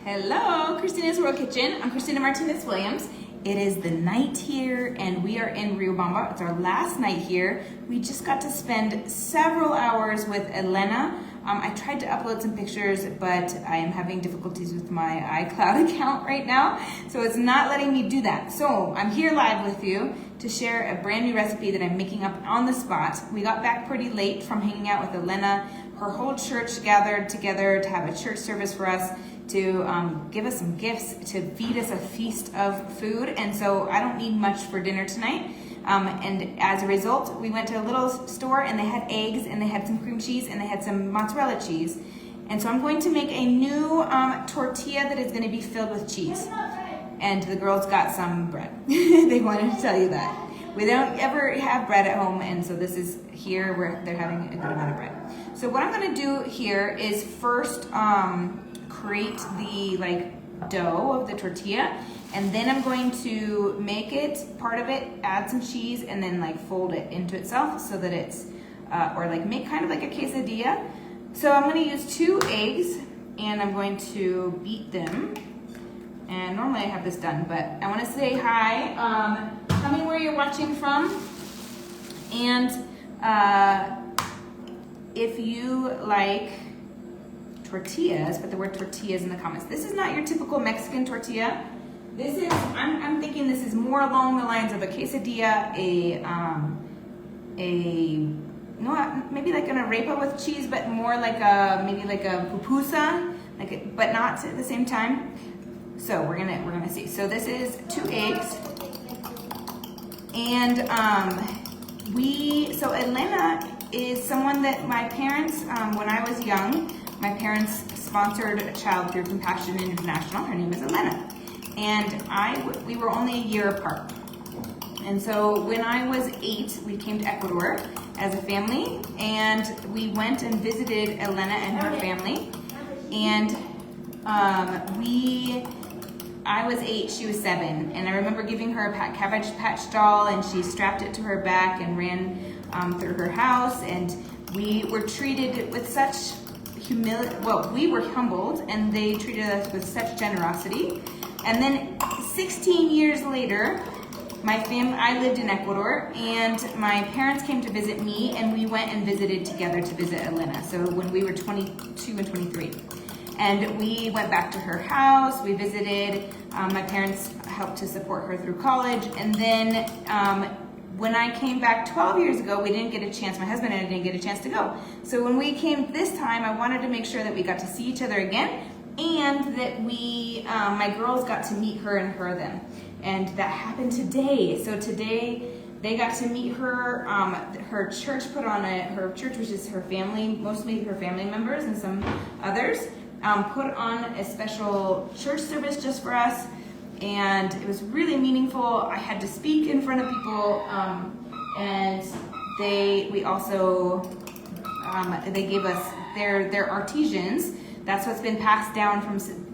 Hello, Christina's World Kitchen. I'm Christina Martinez-Williams. It is the night here and we are in Riobamba. It's our last night here. We just got to spend several hours with Elena. I tried to upload some pictures, but I am having difficulties with my iCloud account right now, so it's not letting me do that. So I'm here live with you to share a brand new recipe that I'm making up on the spot. We got back pretty late from hanging out with Elena. Her whole church gathered together to have a church service for us, to give us some gifts, to feed us a feast of food. And so I don't need much for dinner tonight. And as a result, we went to a little store and they had eggs and they had some cream cheese and they had some mozzarella cheese. And so I'm going to make a new tortilla that is going to be filled with cheese. And the girls got some bread. They wanted to tell you that. We don't ever have bread at home, and so this is here where they're having a good amount of bread. So what I'm going to do here is first create the dough of the tortilla, and then I'm going to make it, part of it, add some cheese, and then fold it into itself so that it's, or make kind of like a quesadilla. So I'm going to use 2 eggs, and I'm going to beat them. And normally I have this done, but I want to say hi. Tell me where you're watching from, and if you like tortillas, put the word tortillas in the comments. This is not your typical Mexican tortilla. This is, I'm thinking this is more along the lines of a quesadilla, maybe like an arepa with cheese, but more like maybe like a pupusa, but not at the same time. So we're gonna see. So this is 2 eggs, and so Elena is someone that my parents, when I was young, my parents sponsored a child through Compassion International. Her name is Elena, and we were only a year apart. And so when I was 8, we came to Ecuador as a family, and we went and visited Elena and her family, and I was 8, she was 7, and I remember giving her a Cabbage Patch doll, and she strapped it to her back and ran through her house, and we were treated with such humility. Well, we were humbled, and they treated us with such generosity. And then 16 years later, I lived in Ecuador, and my parents came to visit me, and we went and visited together to visit Elena. So when we were 22 and 23. And we went back to her house, we visited, my parents helped to support her through college, and then when I came back 12 years ago, we didn't get a chance, my husband and I didn't get a chance to go. So when we came this time, I wanted to make sure that we got to see each other again, and that my girls got to meet her and her them. And that happened today. So today, they got to meet her. Her church put on her church, which is her family, mostly her family members and some others, put on a special church service just for us, and it was really meaningful. I had to speak in front of people, and they also they gave us their artisans. That's what's been passed down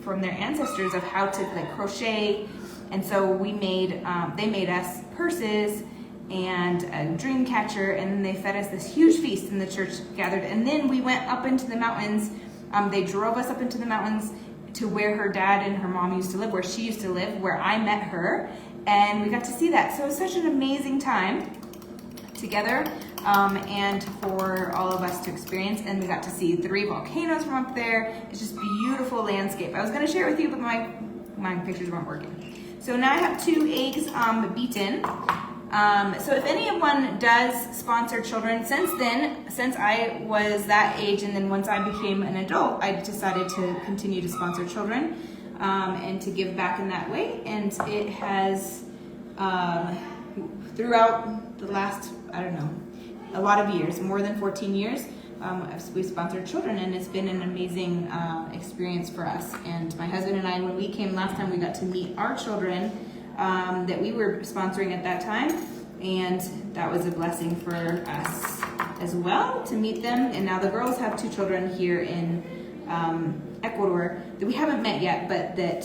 from their ancestors of how to crochet, and so they made us purses and a dream catcher, and then they fed us this huge feast, and the church gathered, and then we went up into the mountains. They drove us up into the mountains to where her dad and her mom used to live, where she used to live, where I met her, and we got to see that. So it was such an amazing time together, and for all of us to experience, and we got to see 3 volcanoes from up there. It's just beautiful landscape. I was going to share with you, but my pictures weren't working. So now I have 2 eggs beaten. So if anyone does sponsor children, since I was that age, and then once I became an adult, I decided to continue to sponsor children and to give back in that way. And it has, throughout the last, a lot of years, more than 14 years, we've sponsored children, and it's been an amazing experience for us. And my husband and I, when we came last time, we got to meet our children that we were sponsoring at that time, and that was a blessing for us as well to meet them. And now the girls have 2 children here in Ecuador that we haven't met yet, but that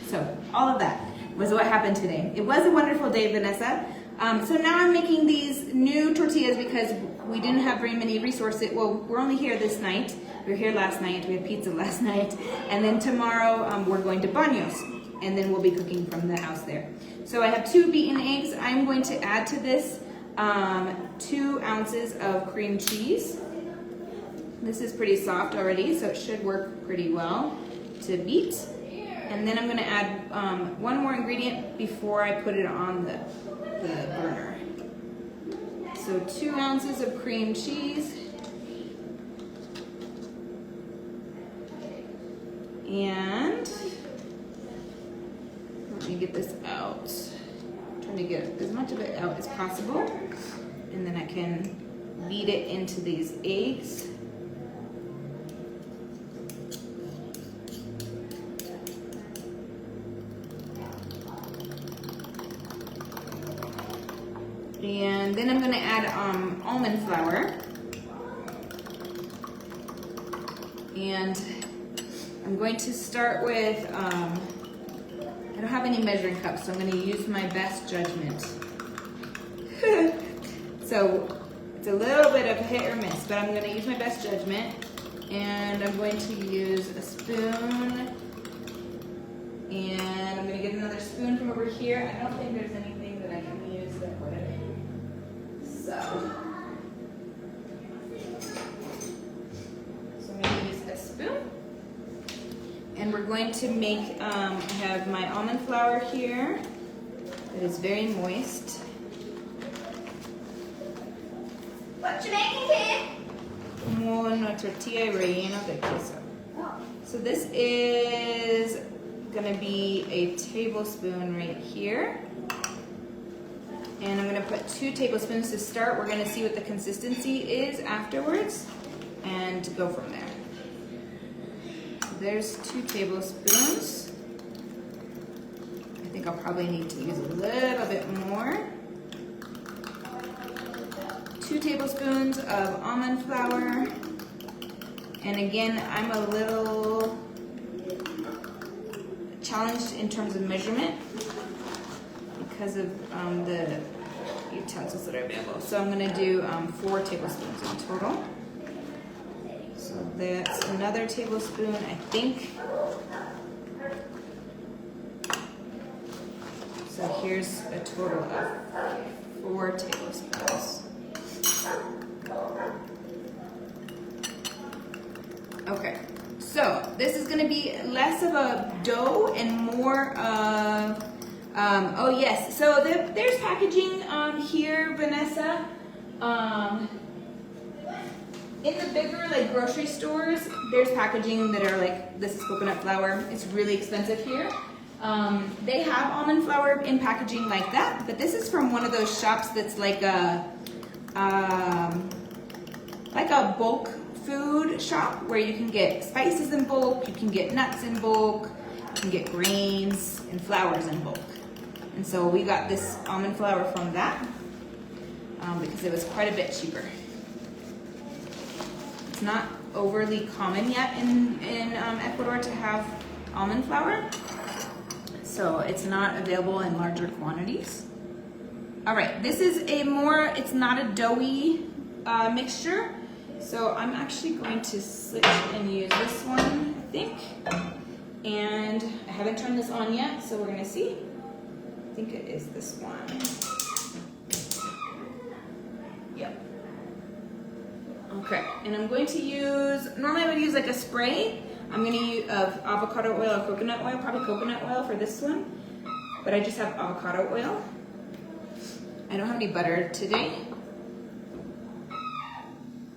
so all of that was what happened today. It was a wonderful day, Vanessa. So now I'm making these new tortillas because we didn't have very many resources. Well, we're only here this night. We were here last night, we had pizza last night, and then tomorrow we're going to Baños, and then we'll be cooking from the house there. So I have 2 beaten eggs. I'm going to add to this 2 ounces of cream cheese. This is pretty soft already, so it should work pretty well to beat. And then I'm gonna add 1 more ingredient before I put it on the burner. So 2 ounces of cream cheese. And let me get this out. I'm trying to get as much of it out as possible. And then I can beat it into these eggs. And then I'm going to add almond flour. And I'm going to start with, I don't have any measuring cups, so I'm going to use my best judgment. So it's a little bit of hit or miss, but I'm going to use my best judgment. And I'm going to use a spoon. And I'm going to get another spoon from over here. I don't think there's anything that I can use that way. So I'm going to use a spoon. And we're going to make, I have my almond flour here. It is very moist. What you making, kid? Una tortilla relleno de queso. So this is gonna be a tablespoon right here. And I'm gonna put 2 tablespoons to start. We're gonna see what the consistency is afterwards and go from there. There's 2 tablespoons. I think I'll probably need to use a little bit more. 2 tablespoons of almond flour. And again, I'm a little challenged in terms of measurement because of the utensils that are available. So I'm gonna do 4 tablespoons in total. So that's another tablespoon, I think. So here's a total of 4 tablespoons. Okay, so this is gonna be less of a dough and more of, oh yes, so there's packaging here, Vanessa. In the bigger like grocery stores, there's packaging that are like, this is coconut flour. It's really expensive here. They have almond flour in packaging like that, but this is from one of those shops that's like a bulk food shop where you can get spices in bulk, you can get nuts in bulk, you can get grains and flours in bulk. And so we got this almond flour from that because it was quite a bit cheaper. It's not overly common yet in Ecuador to have almond flour, so it's not available in larger quantities. All right, this is it's not a doughy mixture, so I'm actually going to switch and use this one, I think. And I haven't turned this on yet, so we're gonna see. I think it is this one. Yep. Okay, and I'm going to use, normally I would use like a spray. I'm gonna use avocado oil or coconut oil, probably coconut oil for this one, but I just have avocado oil. I don't have any butter today.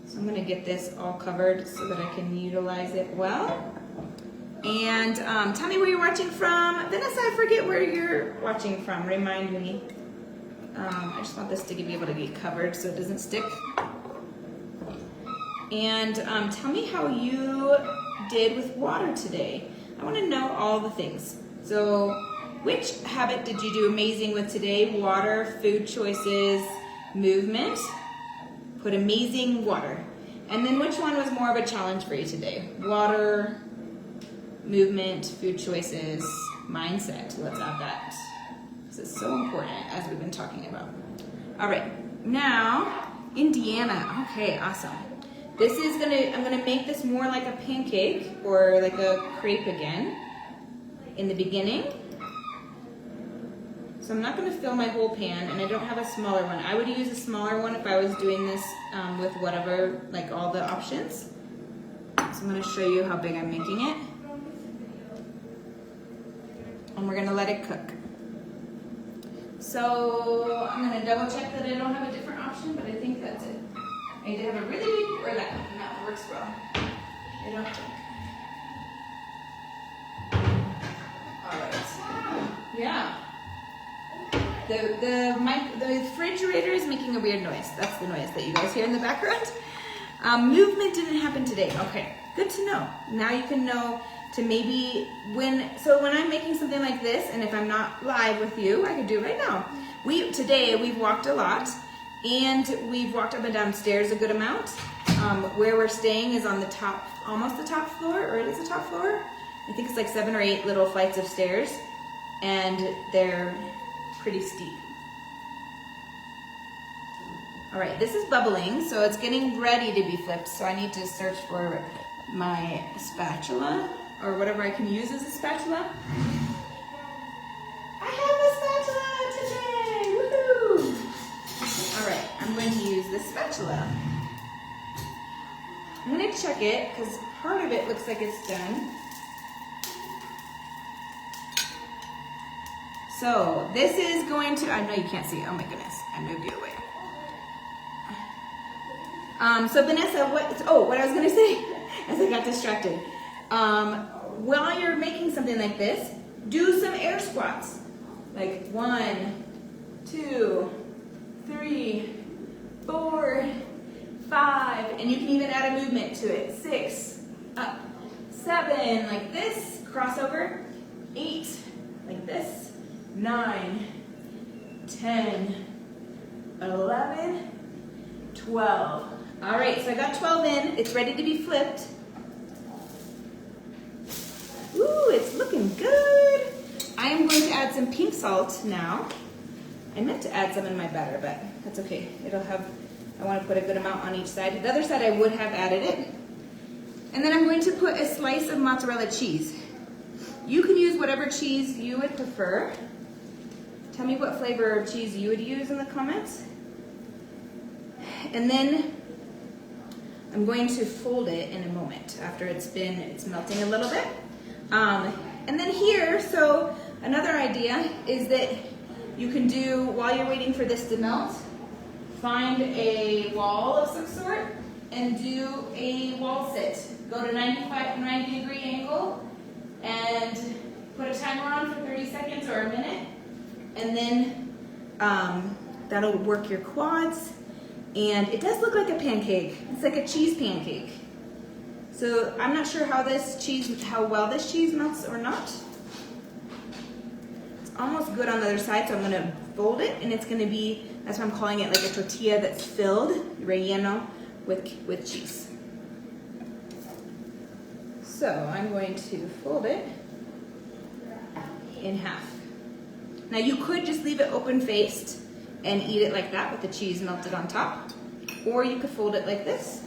So I'm gonna get this all covered so that I can utilize it well. And tell me where you're watching from. Vanessa, I forget where you're watching from, remind me. I just want this to be able to be covered so it doesn't stick. And tell me how you did with water today. I wanna know all the things. So which habit did you do amazing with today? Water, food choices, movement. Put amazing water. And then which one was more of a challenge for you today? Water, movement, food choices, mindset. Let's add that. This is so important as we've been talking about. All right, now, Indiana. Okay, awesome. I'm gonna make this more like a pancake or like a crepe again in the beginning. So I'm not gonna fill my whole pan, and I don't have a smaller one. I would use a smaller one if I was doing this with whatever, like all the options. So I'm gonna show you how big I'm making it. And we're gonna let it cook. So I'm gonna double check that I don't have a different option, but I think that's it. I need to have a really big, or that one, that works well. I don't think. All right. Yeah. The refrigerator is making a weird noise. That's the noise that you guys hear in the background. Movement didn't happen today. Okay, good to know. Now you can know to maybe when I'm making something like this, and if I'm not live with you, I could do it right now. Today we've walked a lot, and we've walked up and down stairs a good amount. Where we're staying is on the top, almost the top floor, or it is the top floor. I think it's like 7 or 8 little flights of stairs, and they're pretty steep. All right, this is bubbling, so it's getting ready to be flipped, so I need to search for my spatula, or whatever I can use as a spatula. I have a spatula today, woohoo! All right, I'm going to use this spatula. I'm gonna check it, because part of it looks like it's done. So this is going to, I know you can't see it. Oh my goodness, I moved you away. So Vanessa, what I was gonna say, as I got distracted. While you're making something like this, do some air squats. Like 1, 2, 3, 4, 5, and you can even add a movement to it. 6, up, 7, like this, crossover, 8, like this, 9, 10, 11, 12. All right, so I got 12 in. It's ready to be flipped. Ooh, it's looking good. I am going to add some pink salt now. I meant to add some in my batter, but that's okay. I want to put a good amount on each side. The other side I would have added it. And then I'm going to put a slice of mozzarella cheese. You can use whatever cheese you would prefer. Tell me what flavor of cheese you would use in the comments. And then I'm going to fold it in a moment after it's melting a little bit. And then here, so another idea is that you can do, while you're waiting for this to melt, find a wall of some sort and do a wall sit. Go to 90-degree angle and put a timer on for 30 seconds or a minute. And then that'll work your quads. And it does look like a pancake. It's like a cheese pancake. So I'm not sure how well this cheese melts or not. It's almost good on the other side, so I'm gonna fold it, and it's gonna be, that's why I'm calling it like a tortilla that's filled, relleno, with cheese. So I'm going to fold it in half. Now you could just leave it open-faced and eat it like that with the cheese melted on top, or you could fold it like this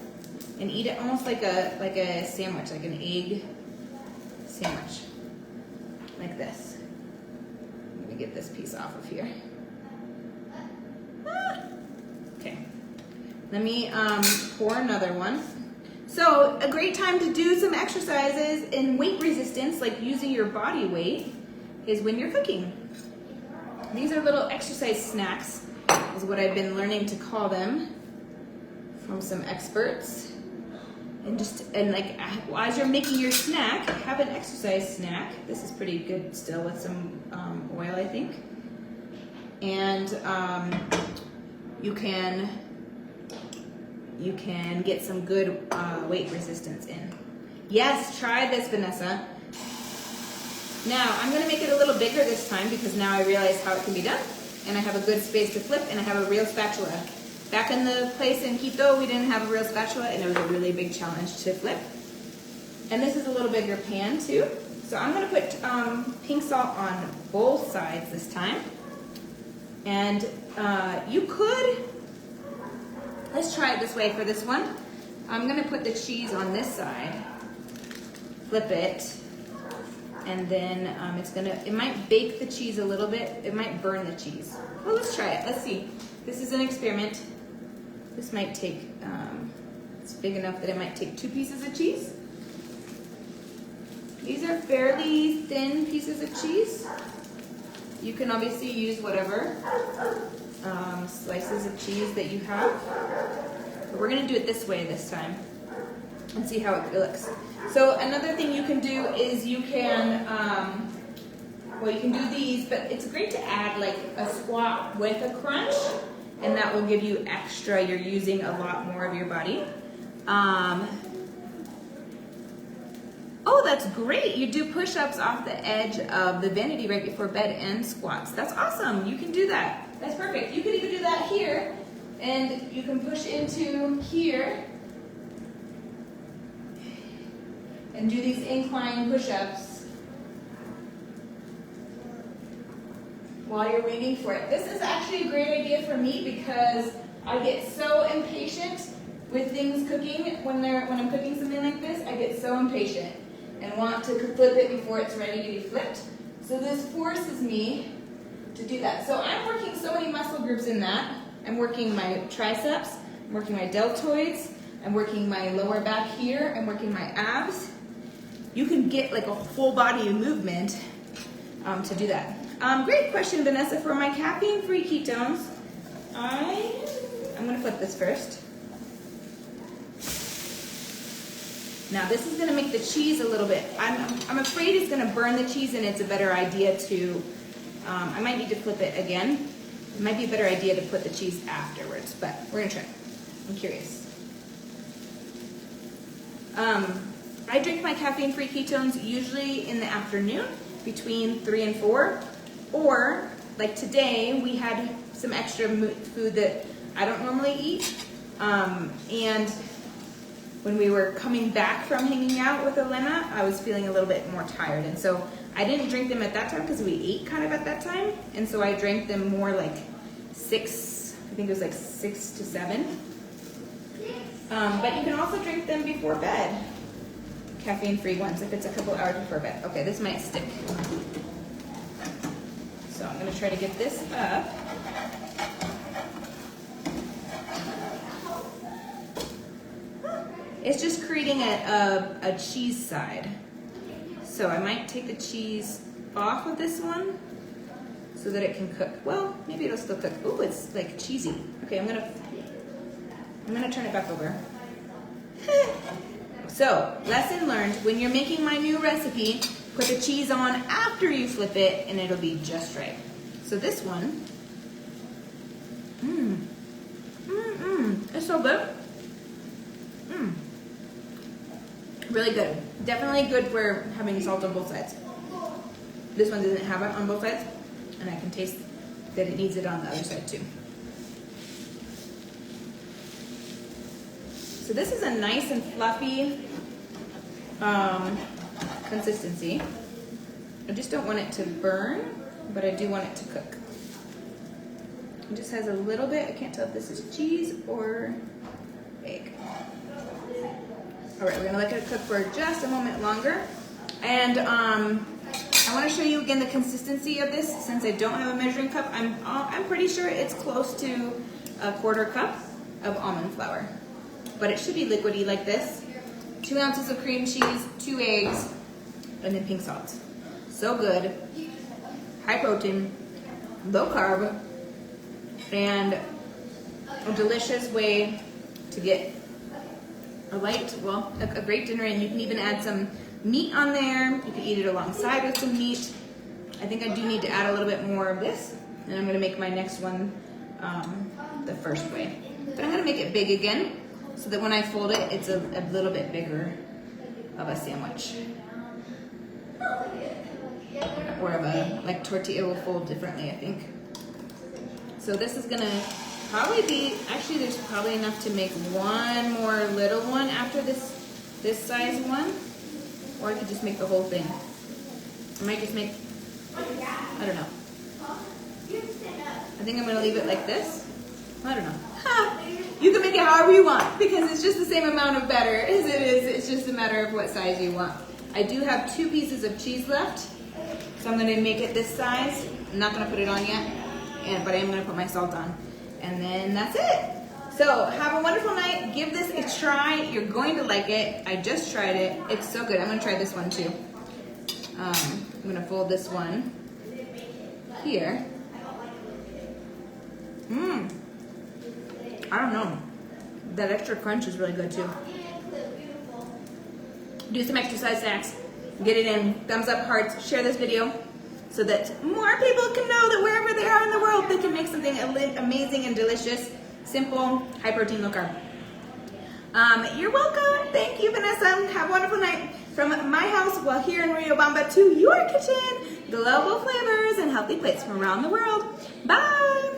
and eat it almost like a sandwich, like an egg sandwich, like this. Let me get this piece off of here. Okay, let me pour another one. So a great time to do some exercises in weight resistance, like using your body weight, is when you're cooking. These are little exercise snacks, is what I've been learning to call them from some experts. And like, as you're making your snack, have an exercise snack. This is pretty good still with some oil, I think. And you can get some good weight resistance in. Yes, try this, Vanessa. Now, I'm gonna make it a little bigger this time because now I realize how it can be done. And I have a good space to flip, and I have a real spatula. Back in the place in Quito, we didn't have a real spatula, and it was a really big challenge to flip. And this is a little bigger pan too. So I'm gonna put pink salt on both sides this time. And you could, let's try it this way for this one. I'm gonna put the cheese on this side, flip it, and then it might bake the cheese a little bit. It might burn the cheese. Well, let's try it. Let's see. This is an experiment. This might take, it's big enough that it might take 2 pieces of cheese. These are fairly thin pieces of cheese. You can obviously use whatever slices of cheese that you have. But we're gonna do it this way this time and see how it looks. So another thing you can do is you can, well, you can do these, but it's great to add like a squat with a crunch, and that will give you extra. You're using a lot more of your body. Oh, that's great. You do push-ups off the edge of the vanity right before bed and squats. That's awesome. You can do that. That's perfect. You can even do that here, and you can push into here and do these incline push-ups while you're waiting for it. This is actually a great idea for me because I get so impatient with things cooking. When I'm cooking something like this, I get so impatient and want to flip it before it's ready to be flipped. So this forces me to do that. So I'm working so many muscle groups in that. I'm working my triceps, I'm working my deltoids, I'm working my lower back here, I'm working my abs. You can get like a whole body movement to do that. Great question, Vanessa. For my caffeine-free ketones, I'm gonna flip this first. Now this is gonna make the cheese a little bit, I'm afraid it's gonna burn the cheese, and it's a better idea to, I might need to flip it again. It might be a better idea to put the cheese afterwards, but we're gonna try. I'm curious. I drink my caffeine-free ketones usually in the afternoon between 3 and 4, or like today we had some extra food that I don't normally eat, and when we were coming back from hanging out with Elena, I was feeling a little bit more tired, and so I didn't drink them at that time because we ate kind of at that time, and so I drank them more like 6, I think it was like 6 to 7. But you can also drink them before bed, caffeine-free ones, if it's a couple hours before bed. Okay, this might stick. So I'm gonna try to get this up. It's just creating a cheese side. So I might take the cheese off of this one so that it can cook. Well, maybe it'll still cook. Ooh, it's like cheesy. Okay, I'm gonna turn it back over. So, lesson learned, when you're making my new recipe, put the cheese on after you flip it and it'll be just right. So this one, it's so good. Really good. Definitely good for having salt on both sides. This one doesn't have it on both sides, and I can taste that it needs it on the other side too. So this is a nice and fluffy consistency. I just don't want it to burn, but I do want it to cook. It just has a little bit, I can't tell if this is cheese or egg. All right, we're gonna let it cook for just a moment longer. And I wanna show you again the consistency of this. Since I don't have a measuring cup, I'm pretty sure it's close to a 1/4 cup of almond flour. But it should be liquidy like this. 2 ounces of cream cheese, 2 eggs, and then pink salt. So good, high protein, low carb, and a delicious way to get a great dinner. And you can even add some meat on there. You can eat it alongside with some meat. I think I do need to add a little bit more of this, and I'm gonna make my next one the first way. But I'm gonna make it big again, so that when I fold it, it's a little bit bigger of a sandwich. Or of a, like tortilla will fold differently, I think. So this is gonna probably be, actually there's probably enough to make one more little one after this size one. Or I could just make the whole thing. I might just make, I don't know. I think I'm gonna leave it like this. I don't know. You can make it however you want because it's just the same amount of batter as it is. It's just a matter of what size you want. I do have 2 pieces of cheese left, so I'm gonna make it this size. I'm not gonna put it on yet, but I am gonna put my salt on. And then that's it. So have a wonderful night. Give this a try. You're going to like it. I just tried it. It's so good. I'm gonna try this one too. I'm gonna fold this one here. I don't know. That extra crunch is really good too. Do some exercise snacks. Get it in. Thumbs up, hearts. Share this video so that more people can know that wherever they are in the world, they can make something amazing and delicious, simple, high protein, low carb. You're welcome. Thank you, Vanessa. Have a wonderful night. From my house, while here in Riobamba, to your kitchen, global flavors and healthy plates from around the world. Bye.